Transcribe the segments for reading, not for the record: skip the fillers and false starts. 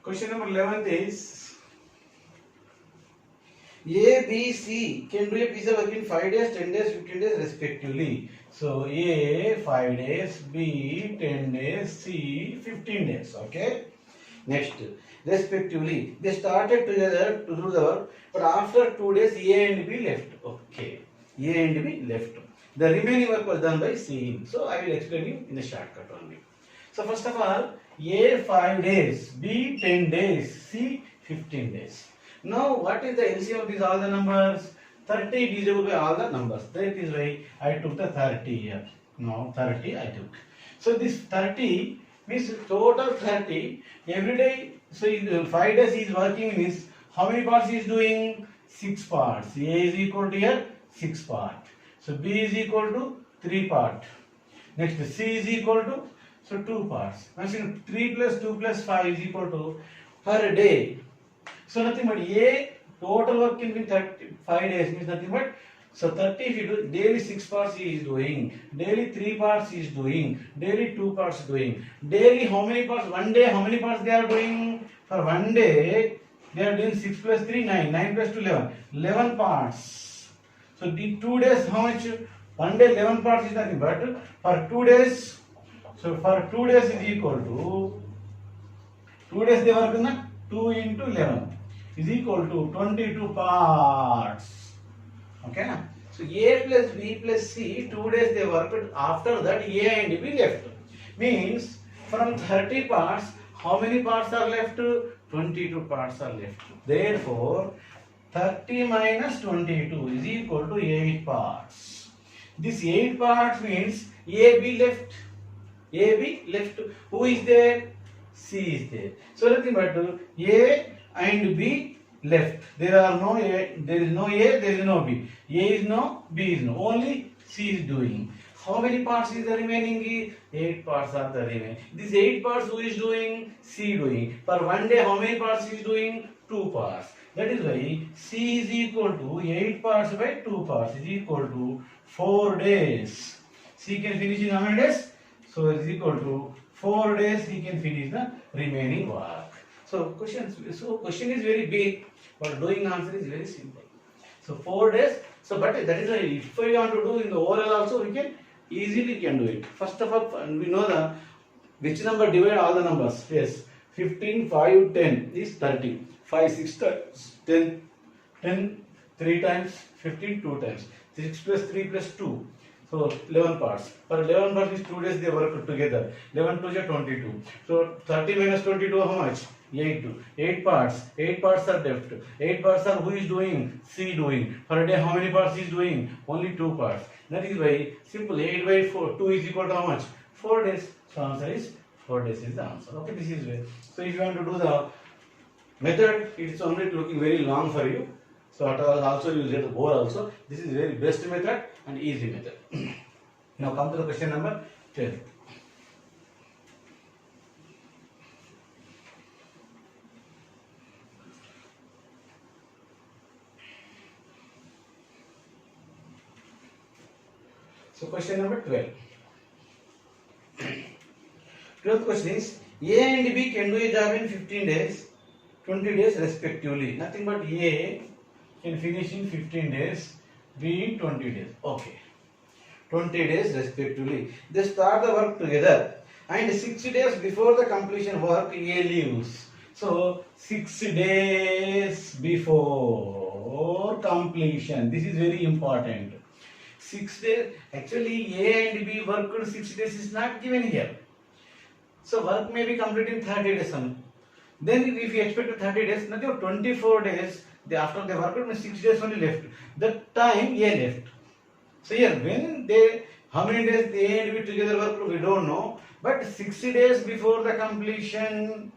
Question number 11 is A, B, C can do a piece of work in 5 days, 10 days, 15 days respectively. So A 5 days, B 10 days, C 15 days. Okay. Next, respectively, they started together to do the work, but after 2 days A and B left. Okay. A and B left. The remaining work was done by C. So I will explain you in a shortcut only. So first of all, A 5 days, B 10 days, C 15 days. Now what is the LCM of these all the numbers? 30 divisible by all the numbers. That is why I took the 30 here. Now 30 I took. So this 30 means total 30 every day. So in 5 days he is working means how many parts he is doing? 6 parts. A is equal to here 6 part. So B is equal to 3 part. Next C is equal to so 2 parts. Now 3 plus 2 plus 5 is equal to per day. So nothing but A total work in 5 days means nothing but so 30 if you do daily 6 parts he is doing, daily 3 parts he is doing, daily 2 parts doing, daily how many parts? One day how many parts they are doing? For one day they are doing 6 plus 3 9, 9 plus 2 11, 11 parts. So the 2 days how much? One day 11 parts is nothing but for 2 days. So for 2 days is equal to 2 days they work in the 2 into 11 is equal to 22 parts. Okay. So A plus B plus C 2 days they worked. After that A and B left. Means from 30 parts how many parts are left? 22 parts are left. Therefore 30 minus 22 is equal to 8 parts. This 8 parts means AB left. AB left. Who is there? C is there. So nothing but A and B left. There are no A, there is no A, there is no B. A is no, B is no. Only C is doing. How many parts is the remaining? 8 parts are the remaining. These 8 parts who is doing? C doing. For one day how many parts is doing? 2 parts. That is why C is equal to 8 parts by 2 parts is equal to 4 days. C can finish in how many days? So it is equal to 4 days he can finish the remaining work. So question is very big, but doing answer is very simple. So 4 days. So but that is why if we want to do in the oral also we can easily do it. First of all we know the which number divide all the numbers. Yes, 15, 5, 10 is 30. 5, 6 times 10, 10 3 times 15 2 times. 6 plus 3 plus 2. So 11 parts. For 11 parts is 2 days they work together. 11 2 is 22. So 30 minus 22 how much? 8 2. 8 parts. 8 parts are left. 8 parts are who is doing? C doing. For a day how many parts is doing? Only 2 parts. That is why simple 8 by 4 2 is equal to how much? 4 days. So answer is 4 days is the answer. Okay, this is way. So if you want to do the method, it is only looking very long for you. So also you will get the bore also. This is very best method and easy method. Now come to the question number 12. So question number 12. 12th question is A and B can do a job in 15 days, 20 days respectively. Nothing but A can finish in 15 days, B in 20 days. Okay. 20 days respectively. They start the work together and 60 days before the completion work A leaves. So 6 days before completion. This is very important. 6 days. Actually A and B worked 6 days is not given here. So work may be complete in 30 days. Then if you expect 30 days, nothing but 24 days. After they worked, 6 days only left. That time A left. So here when they how many days they A and B together worked we don't know. But 60 days before the completion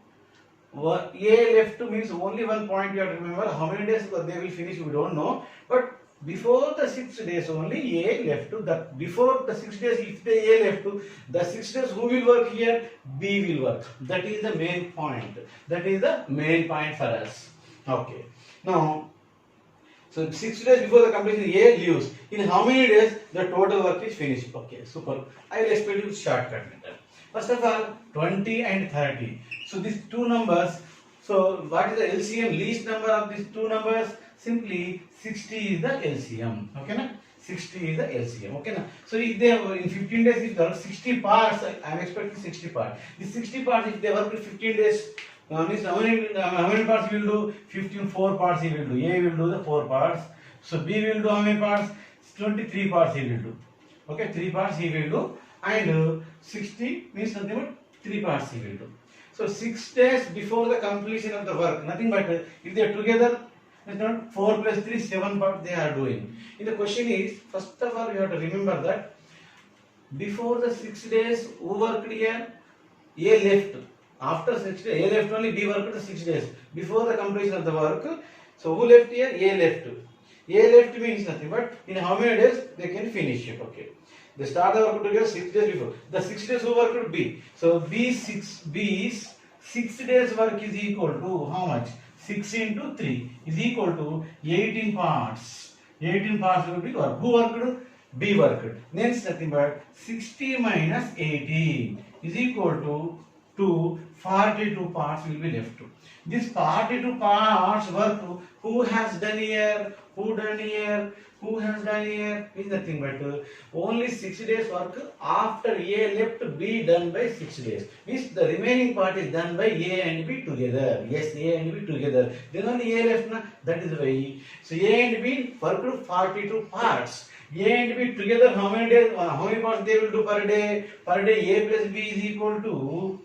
A left means only one point you have to remember. How many days they will finish we don't know. But before the 6 days only A left. That before the 6 days if the A left, the 6 days who will work here? B will work. That is the main point. That is the main point for us. Okay. Now, so 6 days before the completion A leaves. In how many days the total work is finished? Okay, super. I will explain you shortcut method. First of all, 20 and 30. So these two numbers. So So what is the LCM? Least number of these two numbers? Simply 60 is the LCM. Okay na? 60 is the LCM. Okay na? So if they have in 15 days, if there are 60 parts, I am expecting 60 parts. These 60 parts, if they work in 15 days, means how many parts he will do? 15, 4 parts he will do. A will do the 4 parts. So B will do how many parts? 23 parts he will do. Okay, 3 parts he will do. And 60 means nothing but 3 parts he will do. So 6 days before the completion of the work, nothing but if they are together, it's not 4 plus 3, 7 parts they are doing. And the question is, first of all, you have to remember that before the 6 days, who worked here? A left. After 6 days, A left only, B worked 6 days. Before the completion of the work, so who left here? A left. A left means nothing but in how many days they can finish it. Okay. They start the work together 6 days before. The 6 days who worked B. So B's 6 days work is equal to how much? 6 into 3 is equal to 18 parts. 18 parts will be work. Who worked? B worked. Means nothing but 60 minus 18 is equal to 42 parts will be left. This 42 parts work who has done here? Who done here? Who has done here? Is nothing but only 6 days work after A left, B done by 6 days. Means the remaining part is done by A and B together. Yes, A and B together. Then only A left, na? That is why. So A and B worked 42 parts. A and B together how many days? How many parts they will do per day? Per day A plus B is equal to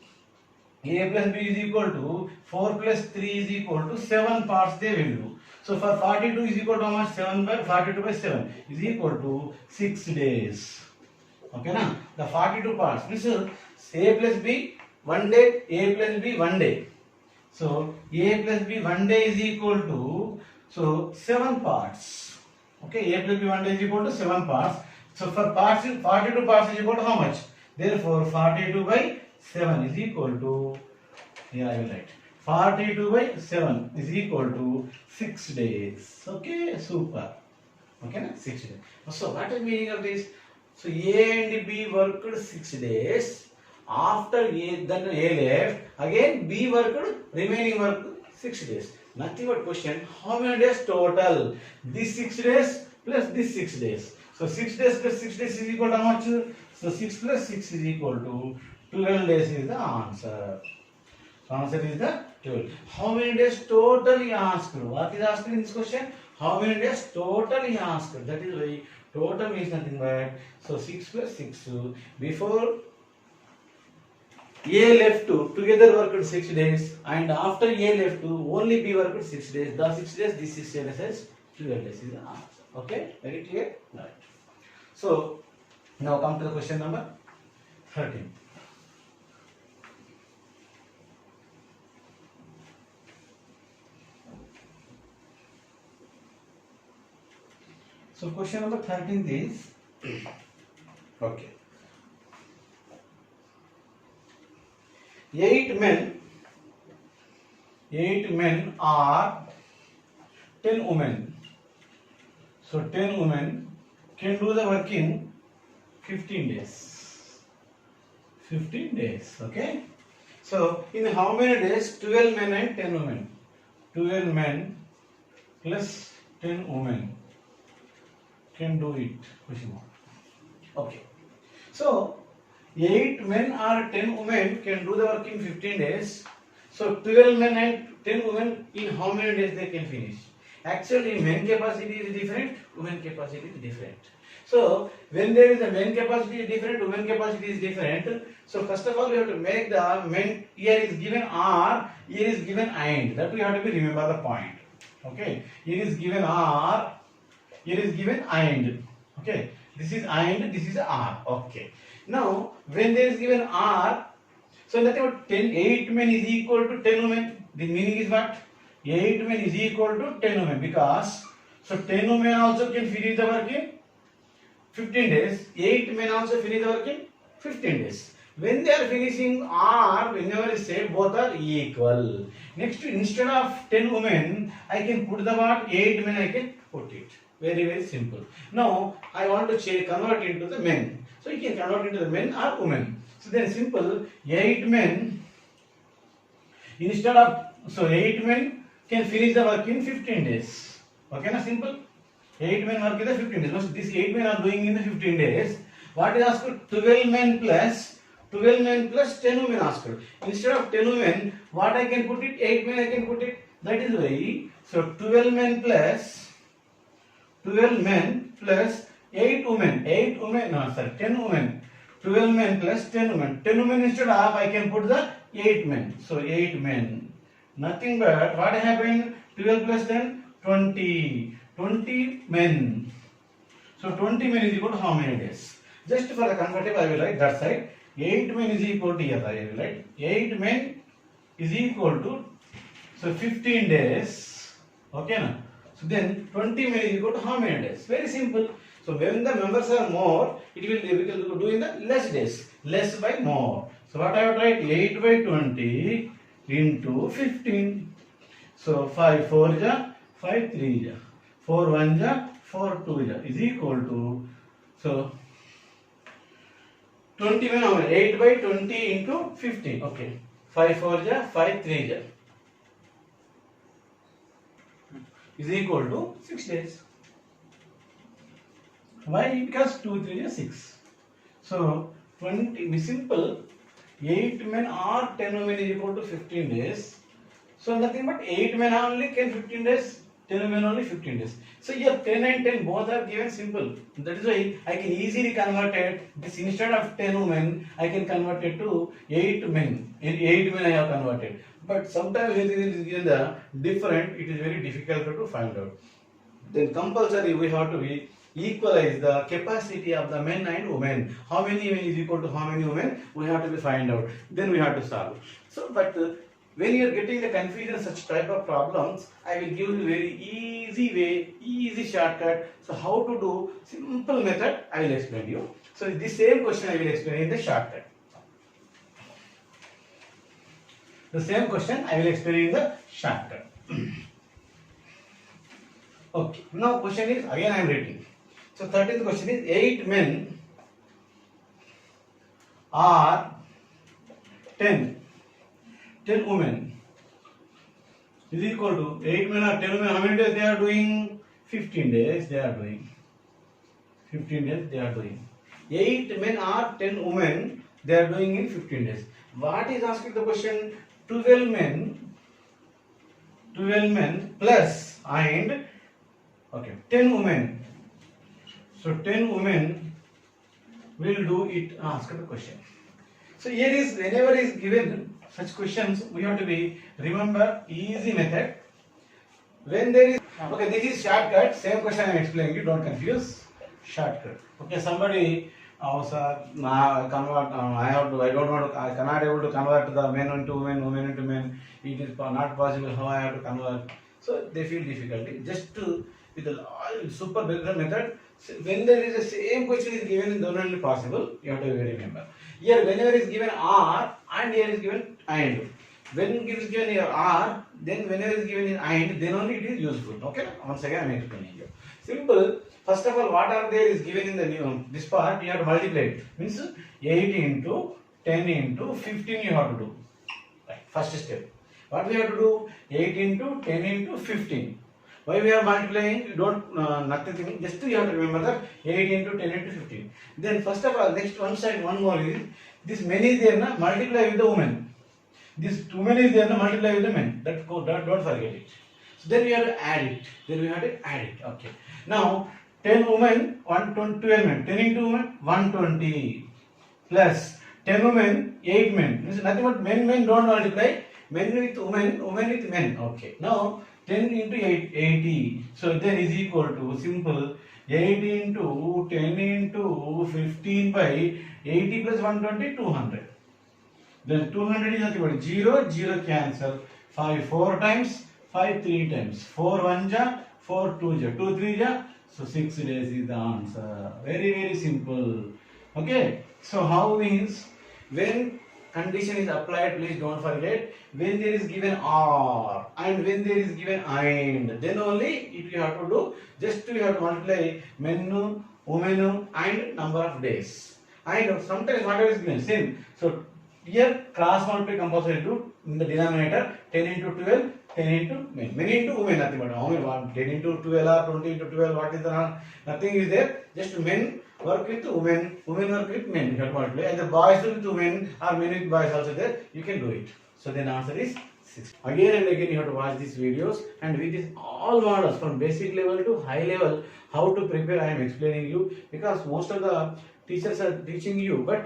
A plus B is equal to 4 plus 3 is equal to 7 parts they will do. So for 42 is equal to how much? 7 by 42 by 7 is equal to 6 days. Okay na? The 42 parts means A plus B 1 day, A plus B 1 day. So A plus B 1 day is equal to 7 parts. Okay, A plus B 1 day is equal to 7 parts. So for parts 42 parts is equal to how much? Therefore 42 by 7 is equal to, here I will write, 42 by 7 is equal to 6 days. Okay, super. Okay, na? 6 days. So what is the meaning of this? So A and B worked 6 days. After A, then A left. Again B worked, remaining work 6 days. Nothing but question, how many days total? This 6 days plus this 6 days. So 6 days plus 6 days is equal to how much? So 6 plus 6 is equal to 12 days is the answer. So answer is the 12. How many days total he asked? What is asked in this question? How many days total he asked? That is why total means nothing but, so 6 plus 6. Before A left together worked 6 days, and after A left only B worked 6 days. The 6 days, this is said as 12 days is the answer. Okay, very clear? Right. So now come to the question number 13. So question number 13 is, okay, 8 men are 10 women. So 10 women can do the work in 15 days. 15 days, okay? So in how many days? 12 men and 10 women. 12 men plus 10 women can do it. Question mark. Okay. So 8 men or 10 women can do the work in 15 days. So 12 men and 10 women, in how many days they can finish? Actually, men capacity is different, women capacity is different. So when there is a men capacity is different, women capacity is different. So first of all, we have to make the men, here is given R, here is given AND. That we have to remember the point. Okay. Here is given R, here is given AND. Okay. This is AND, this is R. Okay. Now, when there is given R, so nothing but 8 men is equal to 10 women. The meaning is what? 8 men is equal to 10 women, because so 10 women also can finish the work in 15 days. 8 men also finish the work in 15 days. When they are finishing R, whenever is said, both are equal. Next, instead of 10 women, I can put the word 8 men, I can put it. Very, very simple. Now, I want to convert into the men. So, you can convert into the men or women. So, then simple, 8 men, instead of So 8 men can finish the work in 15 days. Okay, na simple. 8 men work in the 15 days. So these 8 men are doing in the 15 days. What is asked? 12 men plus 10 women asked. Instead of 10 women, what I can put it? 8 men I can put it. That is why. So 12 men plus 8 women. 8 women. No, sorry, 10 women. 12 men plus 10 women. 10 women instead of I can put the 8 men. So 8 men. Nothing but what happened? 12 plus 10, 20. 20 men. So 20 men is equal to how many days? Just for the comfortable, I will write that side. 8 men is equal to here. I will write 8 men is equal to 15 days. Okay, na? So then 20 men is equal to how many days? Very simple. So when the members are more, it will we will do in the less days. Less by more. So what I will write? 8 by 20 into 15. So 5 4 ja, 5 3 ja, 4 1 ja, 4 2 ja is equal to, so 20 में 8 by 20 into 15. Okay. 5 4 ja, 5 3 ja is equal to 6 days. Why? Because 2 3 is 6. So 20 be simple. 8 men or 10 women is equal to 15 days. So nothing but 8 men only can 15 days. 10 women only 15 days. So here 10 and 10 both are given simple. That is why I can easily convert it. This instead of 10 women, I can convert it to 8 men. In 8 men I have converted. But sometimes when it is given the different, it is very difficult to find out. Then compulsory we have to be equalize the capacity of the men and women. How many men is equal to how many women? We have to be find out. Then we have to solve. So, but when you are getting the confusion such type of problems, I will give you very easy way, easy shortcut. So how to do simple method, I will explain you. So the same question I will explain in the shortcut. The same question I will explain in the shortcut. Okay. Now question is again I am reading. So 13th question is 8 men are 10 women is equal to 8 men or 10 women. How many days they are doing? 15 days they are doing. 15 days they are doing. 8 men or 10 women they are doing in 15 days. What is asking the question? 12 men plus and okay 10 women. So 10 women will do it. Ask the question. So here is whenever is given such questions, we have to be remember easy method. When there is okay, this is shortcut. Same question I am explaining you. Don't confuse. Shortcut. Okay, somebody. Oh sir, now convert. I have to. I don't want to. I cannot able to convert the men into women, women into men. It is not possible. How I have to convert? So they feel difficulty. Just to with the super better method. When there is a same question is given in the only possible, you have to remember. Here, whenever is given R and here is given AND. When is given here R, then whenever is given in AND, then only it is useful. Okay? Once again, I am explaining you. Simple. First of all, what are there is given in the new this part, you have to multiply it. Means 8 into 10 into 15 you have to do. Right. First step. What we have to do? 8 into 10 into 15. Why we are multiplying? You don't nothing. Just you have to remember that 8 into 10 into 15. Then first of all, next one side one more is this men is there na multiply with the woman. This woman is there na multiply with the men. Don't forget it. So then we have to add it. Okay. Now 10 women 120 men. 10 into women 120 plus 10 women 8 men. Means nothing but men don't multiply. Men with women, women with men. Okay. Now 10 into 8, 80. So then is equal to simple 8 into 10 into 15 by 80 plus 120, 200. Then 200 is nothing but 0, 0 cancel. 5 4 times, 5 3 times. 4 1 ja, 4 2 ja, 2 3 ja. So 6 days is the answer. Very, very simple. Okay. So how means when condition is applied, please don't forget, when there is given R and when there is given AND, then only it you have to do, just you have to multiply men, women and number of days. And sometimes whatever is given, same. So Here cross multiply compulsory do in the denominator 10 into 12, 10 into men. Men into women, nothing but how many 10 into 12 or 20 into 12, what is the nothing is there. Just men work with women, women work with men. You have to multiply. And the boys with women or men with boys also there. You can do it. So then answer is 6. Again and again you have to watch these videos, and with this all models from basic level to high level, how to prepare I am explaining you, because most of the teachers are teaching you, but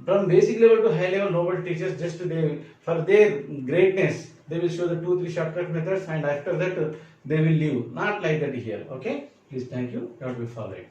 from basic level to high level nobody teaches. Just they, for their greatness, they will show the 2-3 shortcut methods, and after that they will leave. Not like that here. Okay, please, thank you. You have to be followed.